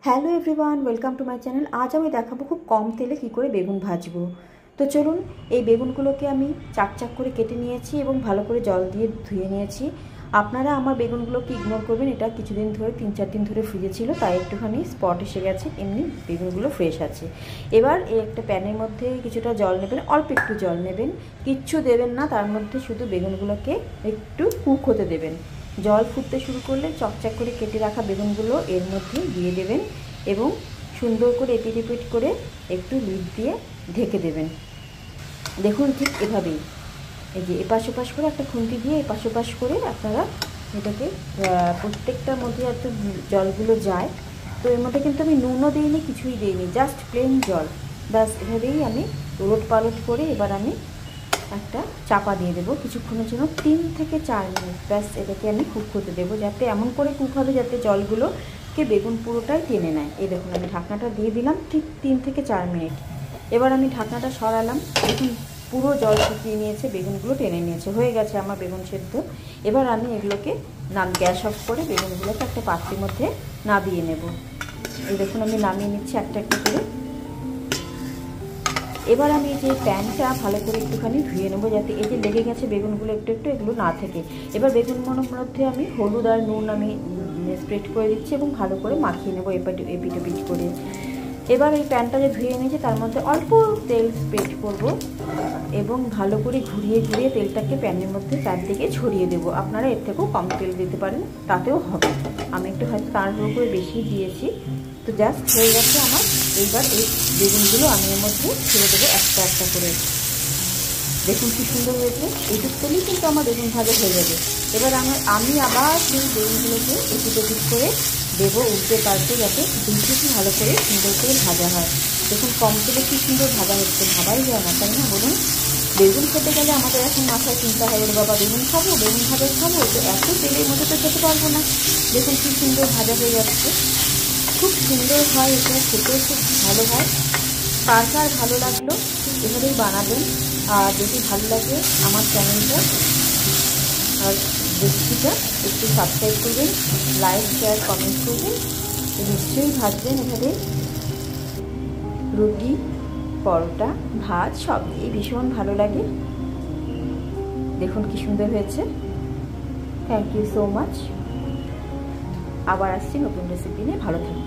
Hello everyone, welcome to my channel. আজ আমি দেখাবো খুব কম তেলে কী করে বেগুন ভাজবো। তো চলুন, এই বেগুনগুলোকে আমি চাক চাক করে কেটে নিয়েছি এবং ভালো করে জল দিয়ে ধুয়ে নিয়েছি। আপনারা আমার বেগুনগুলোকে ইগনোর করবেন, এটা কিছুদিন ধরে 3-4 দিন ধরে ফ্রিজে ছিল, তাই একটুখানি স্পট এসে গেছে, এমনি বেগুনগুলো ফ্রেশ আছে। এবার এই একটা প্যানের মধ্যে কিছুটা জল নেবেন, অল্প একটু জল নেবেন, কিচ্ছু দেবেন না, তার মধ্যে শুধু বেগুনগুলোকে একটু কুক হতে দেবেন। জল ফুটতে শুরু করলে চকচক করে কেটে রাখা বেগুনগুলো এর মধ্যে দিয়ে দেবেন এবং সুন্দর করে এপিট এপিট করে একটু লিড দিয়ে ঢেকে দেবেন। দেখুন ঠিক এভাবেই, এই যে এপাশ ওপাশ করে একটা খুন্তি দিয়ে এপাশ ওপাশ করে আপনারা এটাকে প্রত্যেকটার মধ্যে যাতে জলগুলো যায়। তো এর মধ্যে কিন্তু আমি নুনও দিইনি, কিছুই দিইনি, জাস্ট প্লেন জল। ব্যাস এভাবেই আমি উলট পালট করে এবার আমি একটা চাপা দিয়ে দেবো কিছুক্ষণের জন্য, 3 থেকে 4 মিনিট। ব্যাস এটাকে আমি কুক হতে দেবো, যাতে এমন করে কুক হবে যাতে জলগুলোকে বেগুন পুরোটাই টেনে নেয়। এই দেখুন আমি ঢাকনাটা দিয়ে দিলাম ঠিক 3 থেকে 4 মিনিট। এবার আমি ঢাকনাটা সরালাম, দেখুন পুরো জল শুকিয়ে নিয়েছে, বেগুনগুলো টেনে নিয়েছে, হয়ে গেছে আমার বেগুন সেদ্ধ। এবার আমি এগুলোকে গ্যাস অফ করে বেগুনগুলোকে একটা পাত্রের মধ্যে নামিয়ে নেব। এই দেখুন আমি নামিয়ে নিচ্ছি একটা একটা করে। এবার আমি যে প্যানটা ভালো করে একটুখানি ধুয়ে নেবো, যাতে এই যে লেগে গেছে বেগুনগুলো একটু একটু এগুলো না থাকে। এবার বেগুনগুলোর মধ্যে আমি হলুদ আর নুন আমি স্প্রেড করে দিচ্ছি এবং ভালো করে মাখিয়ে নেবো এপিট ওপিট করে। এবার এই প্যানটা যে ধুয়ে নিয়েছি তার মধ্যে অল্প তেল স্প্রেড করব এবং ভালো করে ঘুরিয়ে ঘুরিয়ে তেলটাকে প্যানের মধ্যে চারদিকে ছড়িয়ে দেবো। আপনারা এর থেকেও কম তেল দিতে পারেন, তাতেও হবে। আমি একটু হয়তো তার উপরে বেশি দিয়েছি। তো জাস্ট হয়ে গেছে আমার। এইবার এই বেগুনগুলো আমি এর মধ্যে ছেড়ে দেবো একটা একটা করে। দেখুন কি সুন্দর হয়েছে, এইটুক তেলেই কিন্তু আমার বেগুন ভাজা হয়ে যাবে। এবার আমি আবার সেই বেগুনগুলোকে এপিট ওপিট করে দেবো উল্টে পাল্টে, যাতে দুটো ভালো করে সুন্দর করে ভাজা হয়। দেখুন কম তেলে কি সুন্দর ভাজা হচ্ছে, ভাবাই যায় না, তাই না বলুন? বেগুন খেতে গেলে আমাদের এখন মাথায় চিন্তা হয়, ওর বাবা বেগুন খাবো, বেগুন ভাজা খাবো, তো এত তেলের মধ্যে তো খেতে পারবো না। দেখুন কি সুন্দর ভাজা হয়ে যাচ্ছে, খুব সুন্দর হয়, এটা খেতেও খুব ভালো হয়। কার কার ভালো লাগলো এভাবেই বানাবেন। আর যদি ভালো লাগে আমার চ্যানেলটা আর রেসিপিটা একটু সাবস্ক্রাইব করবেন, লাইক শেয়ার কমেন্ট করবেন, নিশ্চয়ই ভাজবেন এভাবে। রুটি, পরোটা, ভাত সব দিয়ে ভীষণ ভালো লাগে। দেখুন কি সুন্দর হয়েছে। Thank you so much. আবার আসছি নতুন রেসিপি নিয়ে, ভালো থাকবেন।